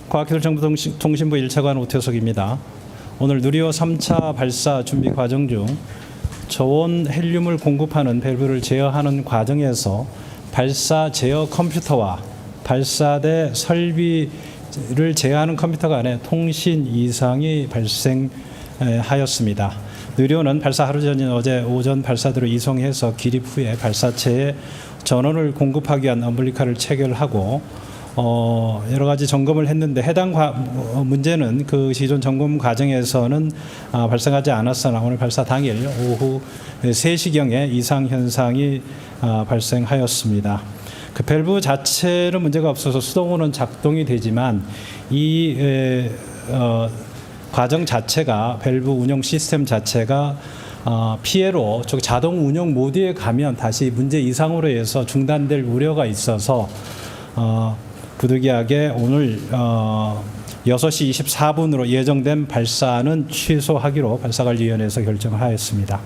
과학기술정보통신부 1차관 오태석입니다. 오늘 누리호 3차 발사 준비 과정 중 저온 헬륨을 공급하는 밸브를 제어하는 과정에서 발사 제어 컴퓨터와 발사대 설비를 제어하는 컴퓨터 간의 통신 이상이 발생하였습니다. 누리호는 발사 하루 전인 어제 오전 발사대로 이송해서 기립 후에 발사체에 전원을 공급하기 위한 엄블리카를 체결하고 여러 가지 점검을 했는데 해당 문제는 그 기존 점검 과정에서는 발생하지 않았으나 오늘 발사 당일 오후 3시경에 이상 현상이 발생하였습니다. 그 밸브 자체는 문제가 없어서 수동으로는 작동이 되지만 이 과정 자체가 밸브 운영 시스템 자체가 피해로 자동 운영 모드에 가면 다시 문제 이상으로 해서 중단될 우려가 있어서 부득이하게 오늘 6시 24분으로 예정된 발사는 취소하기로 발사관리위원회에서 결정하였습니다.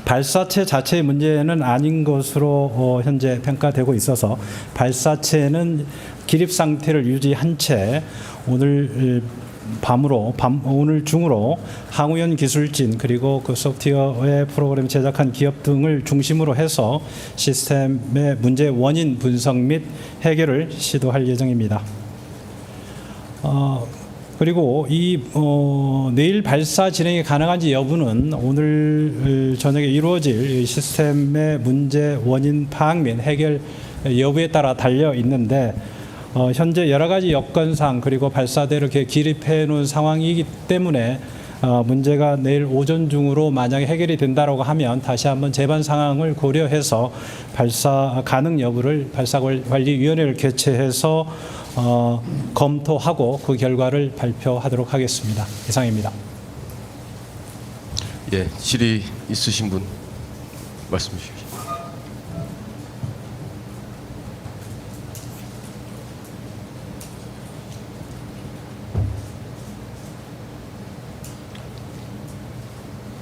발사체 자체의 문제는 아닌 것으로 현재 평가되고 있어서 발사체는 기립 상태를 유지한 채 오늘 중으로 항우연 기술진 그리고 그 소프트웨어의 프로그램 제작한 기업 등을 중심으로 해서 시스템의 문제 원인 분석 및 해결을 시도할 예정입니다. 그리고 내일 발사 진행이 가능한지 여부는 오늘 저녁에 이루어질 시스템의 문제 원인 파악 및 해결 여부에 따라 달려 있는데 현재 여러 가지 여건상 그리고 발사대를 이렇게 기립해 놓은 상황이기 때문에 문제가 내일 오전 중으로 만약에 해결이 된다고 하면 다시 한번 재반 상황을 고려해서 발사 가능 여부를 발사관리위원회를 개최해서 검토하고 그 결과를 발표하도록 하겠습니다. 이상입니다. 예, 질의 있으신 분 말씀 주십시오.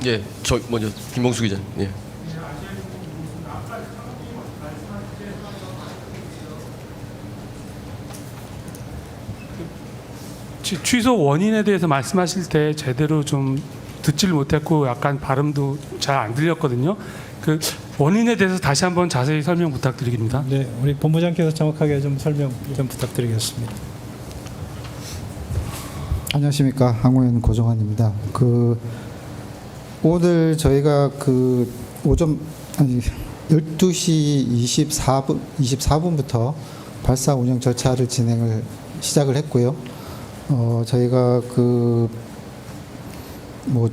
예, 저 먼저 김봉수 기자. 예. 취소 원인에 대해서 말씀하실 때 제대로 좀 듣지를 못했고 약간 발음도 잘 안 들렸거든요. 그 원인에 대해서 다시 한번 자세히 설명 부탁드립니다. 네, 우리 본부장께서 정확하게 좀 설명 좀 부탁드리겠습니다. 안녕하십니까, 항우연 고정환입니다. 오늘 저희가 오전 12시 24분부터 발사 운영 절차를 시작을 했고요. 저희가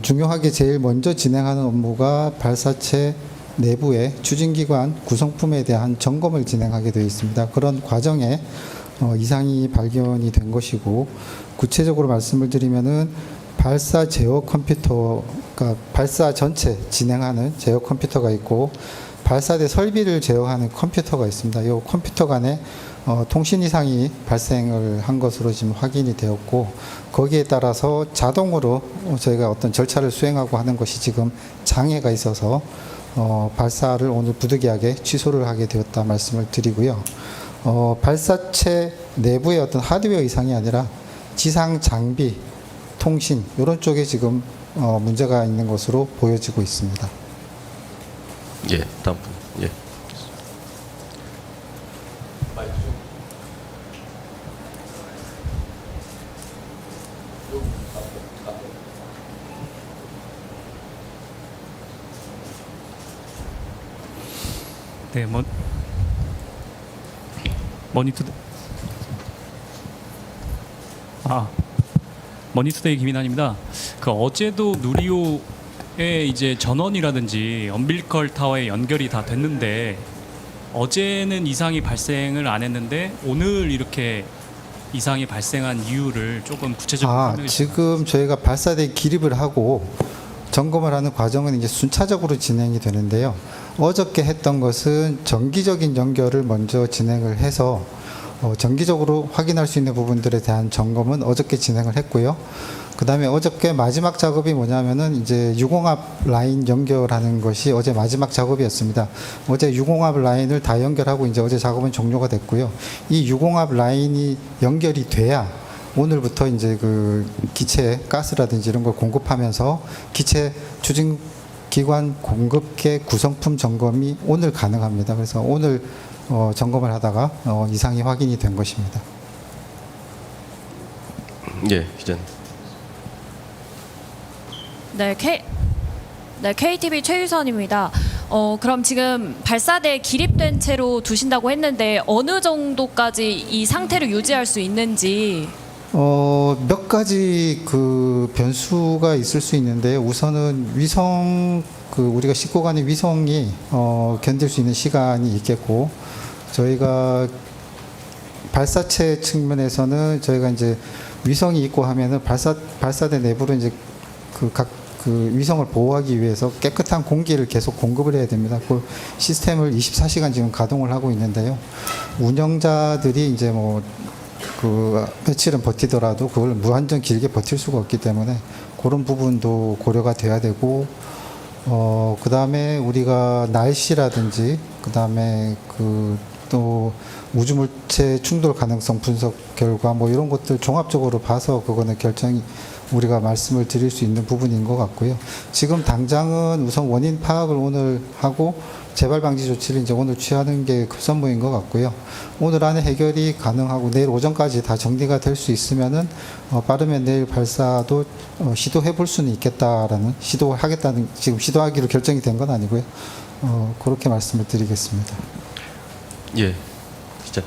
중요하게 제일 먼저 진행하는 업무가 발사체 내부의 추진기관 구성품에 대한 점검을 진행하게 되어 있습니다. 그런 과정에 이상이 발견이 된 것이고, 구체적으로 말씀을 드리면은 발사 제어 컴퓨터가 발사 전체 진행하는 제어 컴퓨터가 있고 발사대 설비를 제어하는 컴퓨터가 있습니다. 이 컴퓨터 간에 통신 이상이 발생을 한 것으로 지금 확인이 되었고, 거기에 따라서 자동으로 저희가 어떤 절차를 수행하고 하는 것이 지금 장애가 있어서 발사를 오늘 부득이하게 취소를 하게 되었다 말씀을 드리고요. 발사체 내부의 어떤 하드웨어 이상이 아니라 지상 장비, 통신 이런 쪽에 지금 문제가 있는 것으로 보여지고 있습니다. 예, 다음 분. 예. 네, 머니투데이 김인환입니다. 어제도 누리호에 이제 전원이라든지 엄빌리컬 타워에 연결이 다 됐는데 어제는 이상이 발생을 안 했는데 오늘 이렇게 이상이 발생한 이유를 조금 구체적으로 설명해 주시죠. 지금 저희가 발사대 기립을 하고 점검을 하는 과정은 이제 순차적으로 진행이 되는데요. 어저께 했던 것은 정기적인 연결을 먼저 진행을 해서 정기적으로 확인할 수 있는 부분들에 대한 점검은 어저께 진행을 했고요. 그다음에 어저께 마지막 작업이 뭐냐면은 이제 유공합 라인 연결하는 것이 어제 마지막 작업이었습니다. 어제 유공합 라인을 다 연결하고 이제 어제 작업은 종료가 됐고요. 이 유공합 라인이 연결이 돼야 오늘부터 이제 그 기체 가스라든지 이런 걸 공급하면서 기체 추진 기관 공급계 구성품 점검이 오늘 가능합니다. 그래서 오늘 점검을 하다가 이상이 확인이 된 것입니다. 예, 기자님. 네, KTV 최유선입니다. 그럼 지금 발사대에 기립된 채로 두신다고 했는데 어느 정도까지 이 상태를 유지할 수 있는지. 몇 가지 그 변수가 있을 수 있는데 우선은 위성 우리가 싣고 가는 위성이 견딜 수 있는 시간이 있겠고 저희가 발사체 측면에서는 저희가 이제 위성이 있고 하면은 발사대 내부로 이제 그 위성을 보호하기 위해서 깨끗한 공기를 계속 공급을 해야 됩니다. 그 시스템을 24시간 지금 가동을 하고 있는데요. 운영자들이 이제 그 며칠은 버티더라도 그걸 무한정 길게 버틸 수가 없기 때문에 그런 부분도 고려가 돼야 되고 그 다음에 우리가 날씨라든지 그 다음에 또 우주물체 충돌 가능성 분석 결과 이런 것들 종합적으로 봐서 그거는 결정이 우리가 말씀을 드릴 수 있는 부분인 것 같고요. 지금 당장은 우선 원인 파악을 오늘 하고 재발 방지 조치를 이제 오늘 취하는 게 급선무인 것 같고요. 오늘 안에 해결이 가능하고 내일 오전까지 다 정리가 될 수 있으면은 빠르면 내일 발사도 시도해 볼 수는 있겠다라는 시도하겠다는 지금 시도하기로 결정이 된 건 아니고요. 그렇게 말씀을 드리겠습니다. 예, 기자.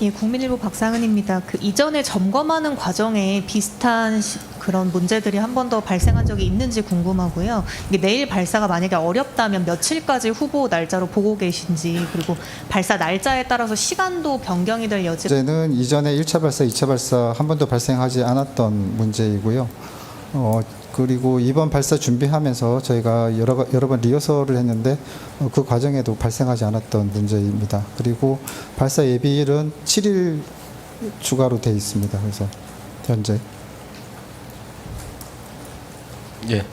예, 국민일보 박상은입니다. 그 이전에 점검하는 과정에 비슷한 그런 문제들이 한 번 더 발생한 적이 있는지 궁금하고요. 이게 내일 발사가 만약에 어렵다면 며칠까지 후보 날짜로 보고 계신지 그리고 발사 날짜에 따라서 시간도 변경이 될 여지. 문제는 이전에 1차 발사, 2차 발사 한 번도 발생하지 않았던 문제이고요. 그리고 이번 발사 준비하면서 저희가 여러 번 리허설을 했는데 그 과정에도 발생하지 않았던 문제입니다. 그리고 발사 예비일은 7일 추가로 돼 있습니다. 그래서 현재 예.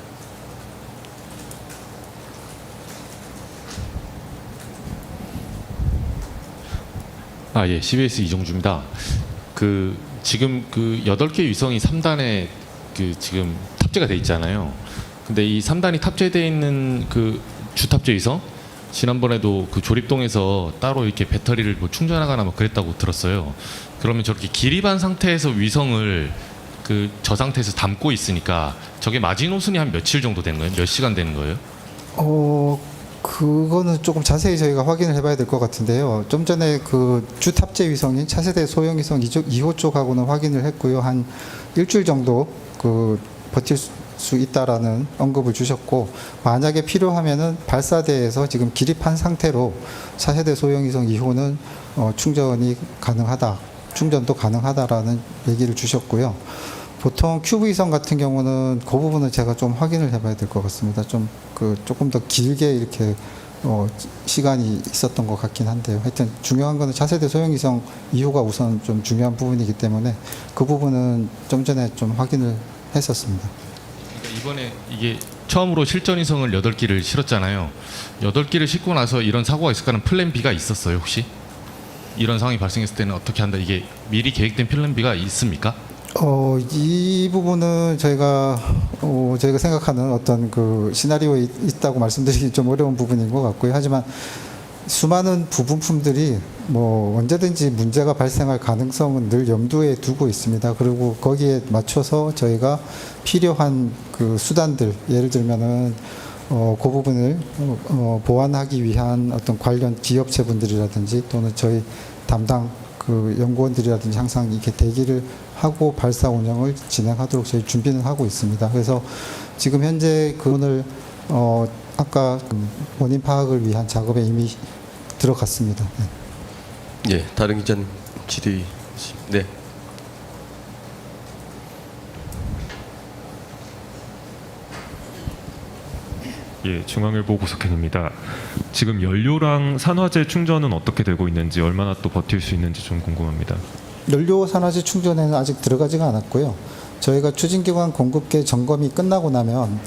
예, CBS 이정주입니다. 지금 8개 위성이 3단에 지금 탑재가 돼 있잖아요. 근데 이 3단이 탑재되어 있는 주탑재 위성 지난번에도 조립동에서 따로 이렇게 배터리를 충전하거나 그랬다고 들었어요. 그러면 저렇게 기립한 상태에서 위성을 저 상태에서 담고 있으니까 저게 마지노선이 한 며칠 정도 되는 거예요? 몇 시간 되는 거예요? 그거는 조금 자세히 저희가 확인을 해봐야 될 것 같은데요. 좀 전에 주탑재 위성인 차세대 소형 위성 2호 쪽하고는 확인을 했고요. 한 일주일 정도 버틸 수 있다라는 언급을 주셨고 만약에 필요하면은 발사대에서 지금 기립한 상태로 차세대 소형 위성 2호는 충전도 가능하다라는 얘기를 주셨고요. 보통 큐브 위성 같은 경우는 그 부분은 제가 좀 확인을 해봐야 될 것 같습니다. 조금 더 길게 이렇게 시간이 있었던 것 같긴 한데요. 하여튼 중요한 거는 차세대 소형 위성 2호가 우선 좀 중요한 부분이기 때문에 그 부분은 좀 전에 좀 확인을 했었습니다. 그러니까 이번에 이게 처음으로 실전 위성을 8기를 실었잖아요. 8기를 싣고 나서 이런 사고가 있을까는 플랜 B가 있었어요, 혹시? 이런 상황이 발생했을 때는 어떻게 한다? 이게 미리 계획된 플랜 B가 있습니까? 이 부분은 저희가 생각하는 어떤 시나리오에 있다고 말씀드리기 좀 어려운 부분인 것 같고요. 하지만 수많은 부분품들이 언제든지 문제가 발생할 가능성은 늘 염두에 두고 있습니다. 그리고 거기에 맞춰서 저희가 필요한 수단들, 예를 들면은 그 부분을 보완하기 위한 어떤 관련 기업체분들이라든지 또는 저희 담당 연구원들이라든지 항상 이렇게 대기를 하고 발사 운영을 진행하도록 저희 준비는 하고 있습니다. 그래서 지금 현재 오늘 아까 원인 파악을 위한 작업에 이미 들어갔습니다. 네. 예, 다른 기자님 질의. 네. 예, 중앙일보 고석현입니다. 지금 연료랑 산화제 충전은 어떻게 되고 있는지 얼마나 또 버틸 수 있는지 좀 궁금합니다. 연료 산화제 충전에는 아직 들어가지가 않았고요. 저희가 추진기관 공급계 점검이 끝나고 나면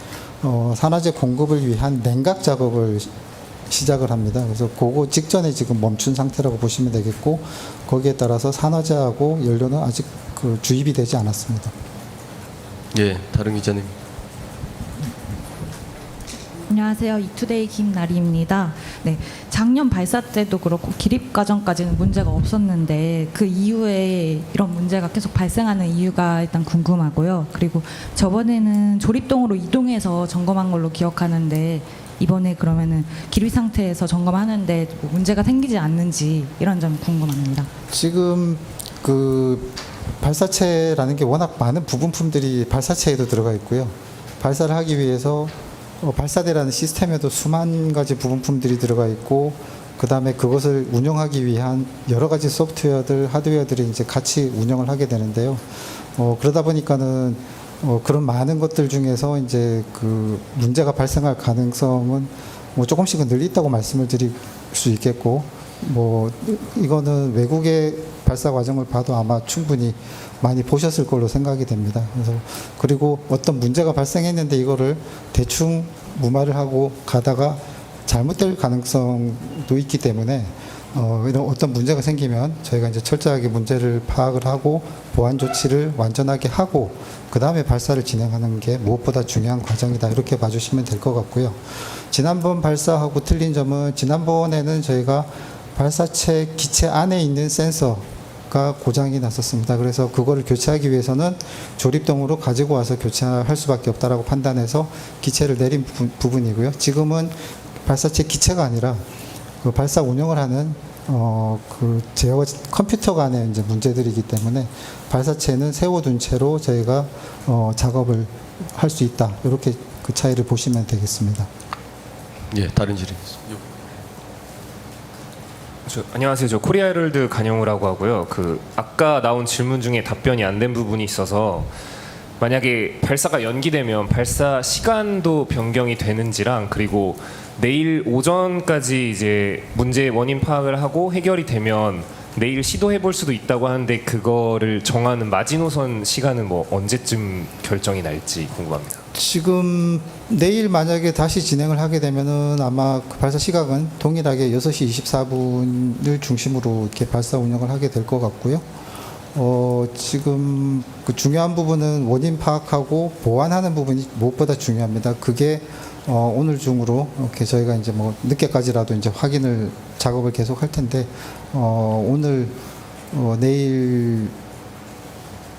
산화제 공급을 위한 냉각 작업을 시작을 합니다. 그래서 그거 직전에 지금 멈춘 상태라고 보시면 되겠고, 거기에 따라서 산화제하고 연료는 아직 그 주입이 되지 않았습니다. 예, 다른 기자님. 안녕하세요. 이투데이 김나리입니다. 네, 작년 발사 때도 그렇고 기립 과정까지는 문제가 없었는데 그 이후에 이런 문제가 계속 발생하는 이유가 일단 궁금하고요. 그리고 저번에는 조립동으로 이동해서 점검한 걸로 기억하는데 이번에 그러면은 기립 상태에서 점검하는데 뭐 문제가 생기지 않는지 이런 점 궁금합니다. 지금 그 발사체라는 게 워낙 많은 부분품들이 발사체에도 들어가 있고요. 발사를 하기 위해서 발사대라는 시스템에도 수만 가지 부분품들이 들어가 있고, 그 다음에 그것을 운영하기 위한 여러 가지 소프트웨어들, 하드웨어들이 이제 같이 운영을 하게 되는데요. 그러다 보니까는 그런 많은 것들 중에서 이제 그 문제가 발생할 가능성은 뭐 조금씩은 늘 있다고 말씀을 드릴 수 있겠고, 뭐 이거는 외국의 발사 과정을 봐도 아마 충분히 많이 보셨을 걸로 생각이 됩니다. 그래서 그리고 어떤 문제가 발생했는데 이거를 대충 무마를 하고 가다가 잘못될 가능성도 있기 때문에 이런 어떤 문제가 생기면 저희가 이제 철저하게 문제를 파악을 하고 보완 조치를 완전하게 하고 그 다음에 발사를 진행하는 게 무엇보다 중요한 과정이다, 이렇게 봐주시면 될 것 같고요. 지난번 발사하고 틀린 점은, 지난번에는 저희가 발사체 기체 안에 있는 센서가 고장이 났었습니다. 그래서 그거를 교체하기 위해서는 조립동으로 가지고 와서 교체할 수밖에 없다라고 판단해서 기체를 내린 부분이고요. 지금은 발사체 기체가 아니라 그 발사 운영을 하는 그 제어 컴퓨터 간의 이제 문제들이기 때문에 발사체는 세워둔 채로 저희가 작업을 할 수 있다, 이렇게 그 차이를 보시면 되겠습니다. 예, 다른 질의. 안녕하세요. 저 코리아 헤럴드 간영우라고 하고요. 그 아까 나온 질문 중에 답변이 안 된 부분이 있어서, 만약에 발사가 연기되면 발사 시간도 변경이 되는지랑, 그리고 내일 오전까지 이제 문제의 원인 파악을 하고 해결이 되면 내일 시도해 볼 수도 있다고 하는데, 그거를 정하는 마지노선 시간은 뭐 언제쯤 결정이 날지 궁금합니다. 지금 내일 만약에 다시 진행을 하게 되면은 아마 그 발사 시각은 동일하게 6시 24분을 중심으로 이렇게 발사 운영을 하게 될 것 같고요. 지금 그 중요한 부분은 원인 파악하고 보완하는 부분이 무엇보다 중요합니다. 그게 오늘 중으로 이렇게 저희가 이제 뭐 늦게까지라도 이제 확인을 작업을 계속 할 텐데, 오늘 내일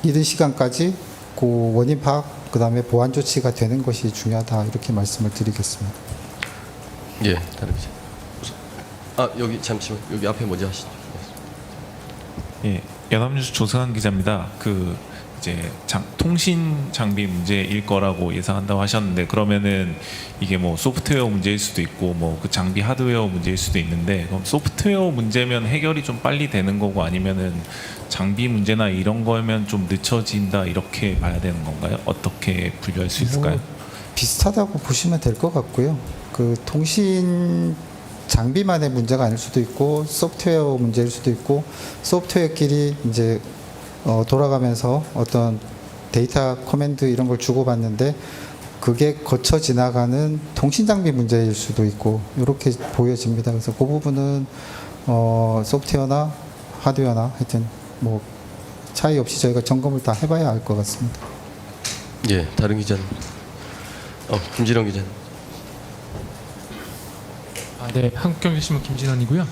이른 시간까지 그 원인 파악, 그 다음에 보완 조치가 되는 것이 중요하다, 이렇게 말씀을 드리겠습니다. 예, 다른 기자. 여기 잠시만, 여기 앞에 먼저 하시죠. 예, 연합뉴스 조승환 기자입니다. 그 이제 통신 장비 문제일 거라고 예상한다고 하셨는데, 그러면은 이게 뭐 소프트웨어 문제일 수도 있고 뭐 그 장비 하드웨어 문제일 수도 있는데, 그럼 소프트웨어 문제면 해결이 좀 빨리 되는 거고, 아니면은 장비 문제나 이런 거면 좀 늦춰진다, 이렇게 봐야 되는 건가요? 어떻게 분류할 수 있을까요? 비슷하다고 보시면 될 것 같고요. 그 통신 장비만의 문제가 아닐 수도 있고 소프트웨어 문제일 수도 있고, 소프트웨어끼리 이제 돌아가면서 어떤 데이터 커맨드 이런 걸 주고받는데 그게 거쳐 지나가는 통신 장비 문제일 수도 있고, 이렇게 보여집니다. 그래서 그 부분은 소프트웨어나 하드웨어나 하여튼 뭐 차이 없이 저희가 점검을 다 해봐야 알 것 같습니다. 예, 다른 기자님. 김진원 기자님. 네, 한국경제신문 김진원이고요.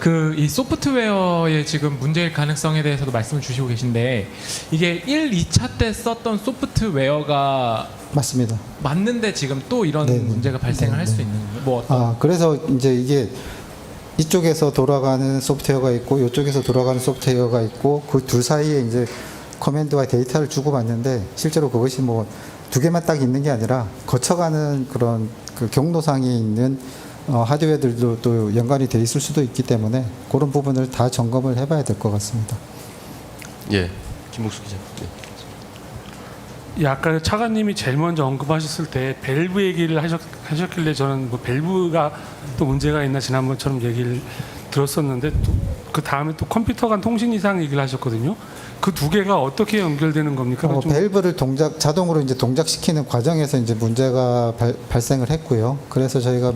그 이 소프트웨어의 지금 문제일 가능성에 대해서도 말씀을 주시고 계신데, 이게 1, 2차 때 썼던 소프트웨어가 맞습니다. 맞는데 지금 또 이런 네네. 문제가 발생을 할 수 있는 거예요? 뭐 어떤 그래서 이제 이게 이쪽에서 돌아가는 소프트웨어가 있고 이쪽에서 돌아가는 소프트웨어가 있고 그 둘 사이에 이제 커맨드와 데이터를 주고받는데, 실제로 그것이 뭐 두 개만 딱 있는 게 아니라 거쳐가는 그런 그 경로상에 있는 하드웨어들도 또 연관이 돼 있을 수도 있기 때문에 그런 부분을 다 점검을 해봐야 될 것 같습니다. 예, 김목수 기자. 예. 아까 차관님이 제일 먼저 언급하셨을 때 밸브 얘기를 하셨길래 저는 뭐 밸브가 또 문제가 있나 지난번처럼 얘기를 들었었는데, 또 그 다음에 또 컴퓨터 간 통신 이상 얘기를 하셨거든요. 그 두 개가 어떻게 연결되는 겁니까? 좀 밸브를 자동으로 이제 동작시키는 과정에서 이제 문제가 발생을 했고요. 그래서 저희가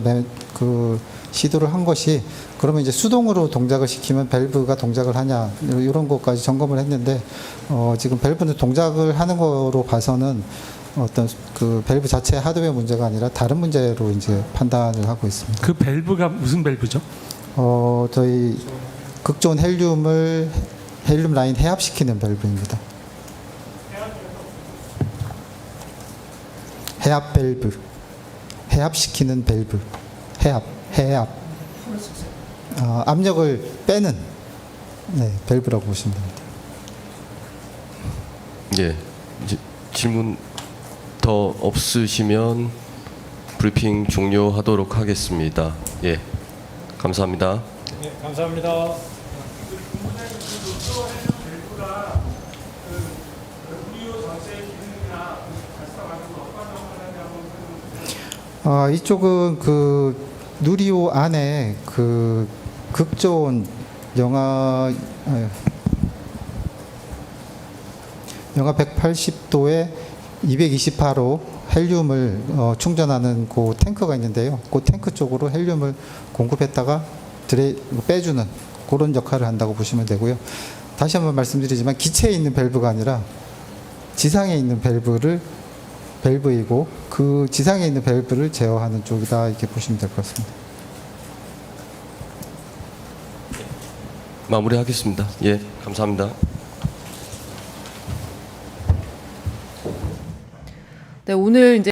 그 시도를 한 것이 그러면 이제 수동으로 동작을 시키면 밸브가 동작을 하냐 이런 것까지 점검을 했는데 지금 밸브는 동작을 하는 거로 봐서는 어떤 그 밸브 자체 하드웨어 문제가 아니라 다른 문제로 이제 판단을 하고 있습니다. 그 밸브가 무슨 밸브죠? 저희 극저온 헬륨 라인 해압시키는 밸브입니다. 해압 밸브, 해압시키는 밸브, 해압. 압력을 빼는 밸브라고 보시면 됩니다. 예, 이제 질문 더 없으시면 브리핑 종료하도록 하겠습니다. 예, 감사합니다. 네, 감사합니다. 이쪽은 그 누리호 안에 그 극저온 영하 180도에 228호 헬륨을 충전하는 그 탱크가 있는데요. 그 탱크 쪽으로 헬륨을 공급했다가 빼주는 그런 역할을 한다고 보시면 되고요. 다시 한번 말씀드리지만 기체에 있는 밸브가 아니라 지상에 있는 밸브이고 그 지상에 있는 밸브를 제어하는 쪽이다 이렇게 보시면 될 것 같습니다. 마무리하겠습니다. 예, 감사합니다. 네, 오늘 이제